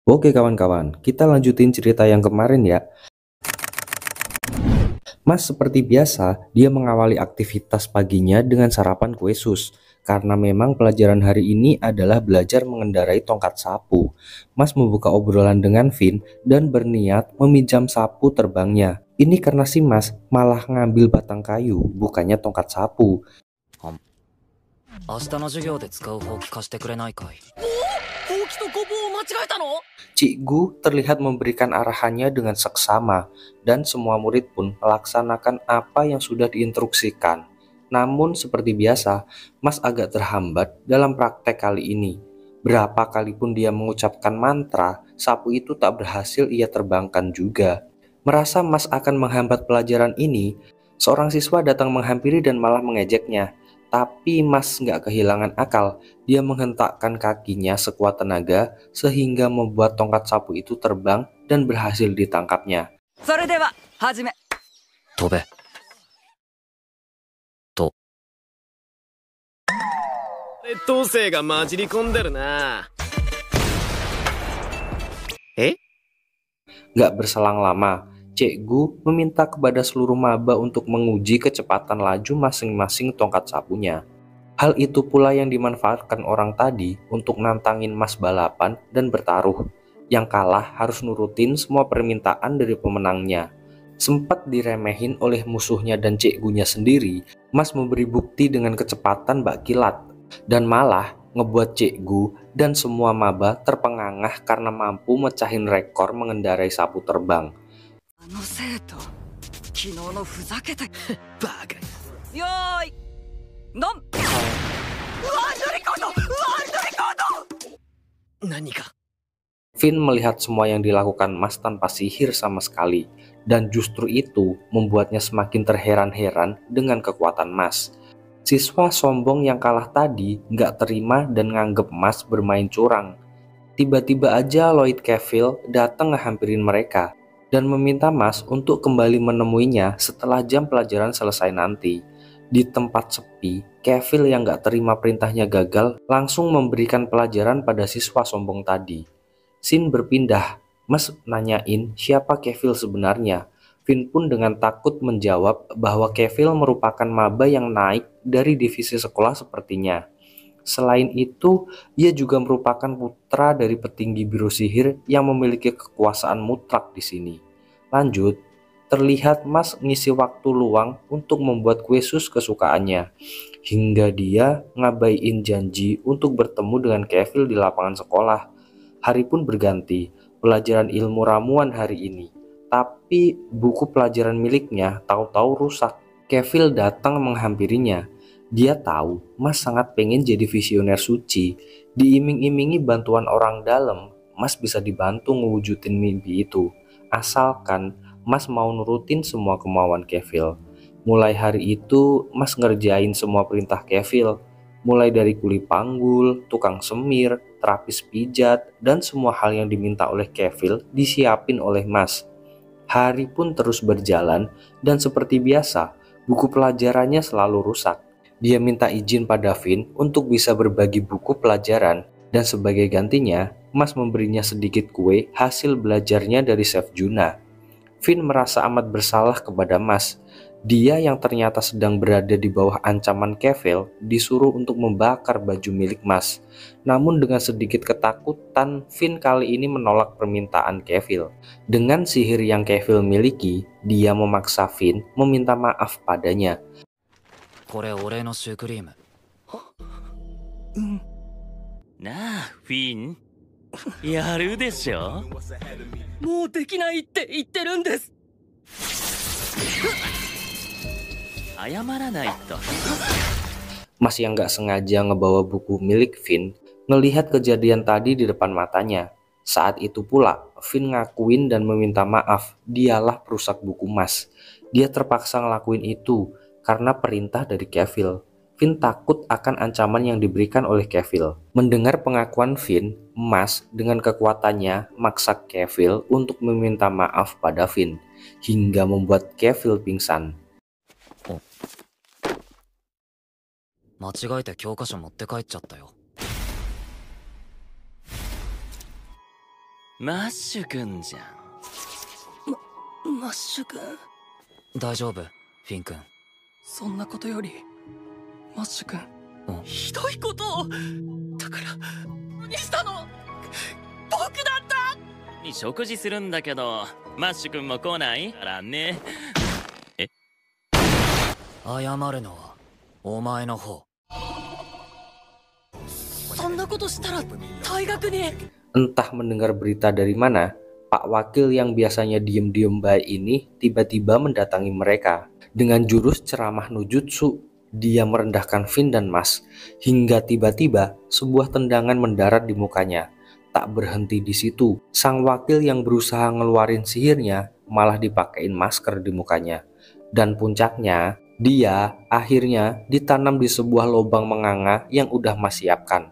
Oke kawan-kawan, kita lanjutin cerita yang kemarin ya. Mas seperti biasa, dia mengawali aktivitas paginya dengan sarapan kue sus. Karena memang pelajaran hari ini adalah belajar mengendarai tongkat sapu. Mas membuka obrolan dengan Vin dan berniat meminjam sapu terbangnya. Ini karena si Mas malah ngambil batang kayu, bukannya tongkat sapu. 明日の授業で使うほうき貸してくれないかい。ほうきとごぼうを間違えたの？ Cikgu terlihat memberikan arahannya dengan seksama, dan semua murid pun melaksanakan apa yang sudah diinstruksikan. Namun seperti biasa, Mas agak terhambat dalam praktek kali ini. Berapa kali pun dia mengucapkan mantra, sapu itu tak berhasil ia terbangkan juga. Merasa Mas akan menghambat pelajaran ini, seorang siswa datang menghampiri dan malah mengejeknya. Tapi Mas nggak kehilangan akal. Dia menghentakkan kakinya sekuat tenaga sehingga membuat tongkat sapu itu terbang dan berhasil ditangkapnya. それでは始め。飛べ。と。劣等生が混じり込んでるな。Nggak berselang lama, Cikgu meminta kepada seluruh maba untuk menguji kecepatan laju masing-masing tongkat sapunya. Hal itu pula yang dimanfaatkan orang tadi untuk nantangin Mas balapan dan bertaruh. Yang kalah harus nurutin semua permintaan dari pemenangnya. Sempat diremehin oleh musuhnya dan cikgunya sendiri, Mas memberi bukti dengan kecepatan bak kilat. Dan malah ngebuat cikgu dan semua maba terpengangah karena mampu mecahin rekor mengendarai sapu terbang. あの生徒、昨日のふざけたバカ。よーい、ドン。何か。 Vin melihat semua yang dilakukan Mas tanpa sihir sama sekali, dan justru itu membuatnya semakin terheran-heran dengan kekuatan Mas. Siswa sombong yang kalah tadi nggak terima dan nganggep Mas bermain curang. Tiba-tiba aja Lloyd Cavill datang ngehampirin mereka dan meminta Mas untuk kembali menemuinya setelah jam pelajaran selesai nanti. Di tempat sepi, Cavill yang nggak terima perintahnya gagal langsung memberikan pelajaran pada siswa sombong tadi. Scene berpindah, Mas nanyain siapa Cavill sebenarnya. Vin pun dengan takut menjawab bahwa Cavill merupakan maba yang naik dari divisi sekolah sepertinya. Selain itu, ia juga merupakan putra dari petinggi biro sihir yang memiliki kekuasaan mutlak di sini. Lanjut, terlihat Mas ngisi waktu luang untuk membuat kue sus kesukaannya, hingga dia ngabaiin janji untuk bertemu dengan Cavill di lapangan sekolah. Hari pun berganti, pelajaran ilmu ramuan hari ini. Tapi buku pelajaran miliknya tahu-tahu rusak. Cavill datang menghampirinya. Dia tahu Mas sangat pengen jadi visioner suci. Diiming-imingi bantuan orang dalam, Mas bisa dibantu ngewujudin mimpi itu. Asalkan Mas mau nurutin semua kemauan Cavill. Mulai hari itu, Mas ngerjain semua perintah Cavill. Mulai dari kuli panggul, tukang semir, terapis pijat, dan semua hal yang diminta oleh Cavill disiapin oleh Mas. Hari pun terus berjalan, dan seperti biasa, buku pelajarannya selalu rusak. Dia minta izin pada Vin untuk bisa berbagi buku pelajaran, dan sebagai gantinya, Mas memberinya sedikit kue hasil belajarnya dari Chef Juna. Vin merasa amat bersalah kepada Mas. Dia yang ternyata sedang berada di bawah ancaman Cavill disuruh untuk membakar baju milik Mas. Namun dengan sedikit ketakutan, Vin kali ini menolak permintaan Cavill. Dengan sihir yang Cavill miliki, dia memaksa Vin meminta maaf padanya. これ俺のシュークリーム。なあ、フィン。やるでしょ。もうできないって言ってるんです。謝らないと。 Mas yang gak sengaja ngebawa buku milik Vin ngelihat kejadian tadi di depan matanya. Saat itu pula Vin ngakuin dan meminta maaf, dialah perusak buku Mas. Dia terpaksa ngelakuin itu karena perintah dari Cavill. Vin takut akan ancaman yang diberikan oleh Cavill. Mendengar pengakuan Vin, Mas dengan kekuatannya maksa Cavill untuk meminta maaf pada Vin, hingga membuat Cavill pingsan. 間違えて教科書持って帰っちゃったよ。マッシュくんじゃん。マッシュ君。大丈夫、フィン君。そんなことより、マッシュ君。ひどいことを。だから、何したの？僕だった。に食事するんだけど、マッシュくんも来ないからね。謝るのはお前の方。そんなことしたら大学に。Entah mendengar berita dari mana, Pak Wakil yang biasanya diem-diem baik ini tiba-tiba mendatangi mereka. Dengan jurus ceramah nujutsu, dia merendahkan Vin dan Mas, hingga tiba-tiba sebuah tendangan mendarat di mukanya. Tak berhenti di situ, sang wakil yang berusaha ngeluarin sihirnya malah dipakein masker di mukanya. Dan puncaknya, dia akhirnya ditanam di sebuah lubang menganga yang udah Mas siapkan.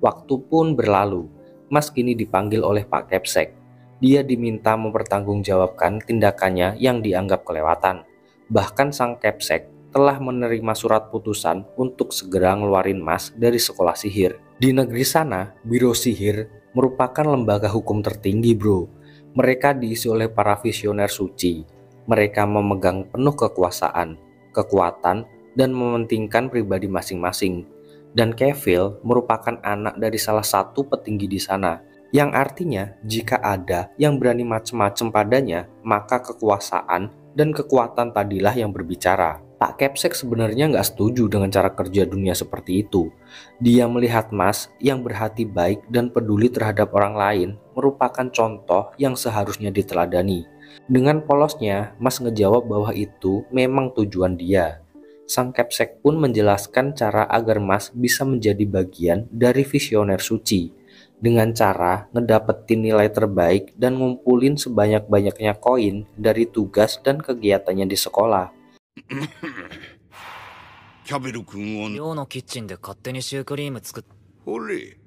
Waktu pun berlalu, Mas kini dipanggil oleh Pak Kepsek. Dia diminta mempertanggungjawabkan tindakannya yang dianggap kelewatan. Bahkan sang Kepsek telah menerima surat putusan untuk segera ngeluarin Mas dari sekolah sihir. Di negeri sana, Biro Sihir merupakan lembaga hukum tertinggi, bro. Mereka diisi oleh para visioner suci. Mereka memegang penuh kekuasaan, kekuatan, dan mementingkan pribadi masing-masing. Dan Kevil merupakan anak dari salah satu petinggi di sana, yang artinya jika ada yang berani macem-macem padanya, maka kekuasaan dan kekuatan tadilah yang berbicara. Pak Kepsek sebenarnya nggak setuju dengan cara kerja dunia seperti itu. Dia melihat Mas yang berhati baik dan peduli terhadap orang lain merupakan contoh yang seharusnya diteladani. Dengan polosnya, Mas ngejawab bahwa itu memang tujuan dia. Sang Kepsek pun menjelaskan cara agar Mas bisa menjadi bagian dari visioner suci dengan cara ngedapetin nilai terbaik dan ngumpulin sebanyak-banyaknya koin dari tugas dan kegiatannya di sekolah. キャベル君を寮のキッチンで勝手にシュークリーム作っ。ほれ、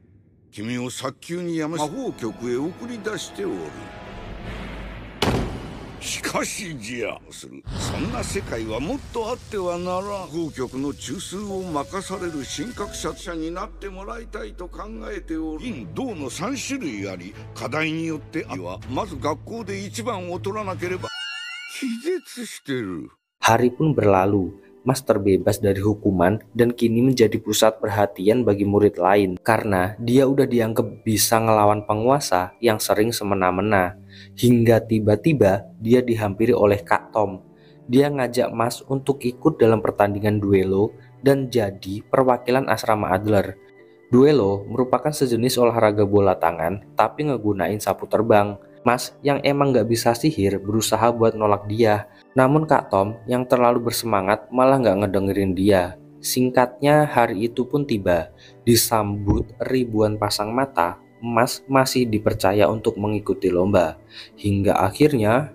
君を早急に魔法局へ送り出しておる。しかしじゃする。そんな世界はもっとあってはならん。魔法局の中枢を任される神格者になってもらいたいと考えておる。陰銅の3種類あり、課題によってはまず学校で一番を取らなければ。気絶してる。Hari pun berlalu, Mas terbebas dari hukuman dan kini menjadi pusat perhatian bagi murid lain karena dia udah dianggap bisa ngelawan penguasa yang sering semena-mena. Hingga tiba-tiba dia dihampiri oleh Kak Tom. Dia ngajak Mas untuk ikut dalam pertandingan duelo dan jadi perwakilan asrama Adler. Duelo merupakan sejenis olahraga bola tangan tapi ngegunain sapu terbang. Mas yang emang gak bisa sihir berusaha buat nolak dia. Namun Kak Tom yang terlalu bersemangat malah gak ngedengerin dia. Singkatnya hari itu pun tiba. Disambut ribuan pasang mata, Mas masih dipercaya untuk mengikuti lomba. Hingga akhirnya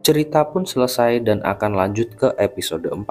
cerita pun selesai dan akan lanjut ke episode 4.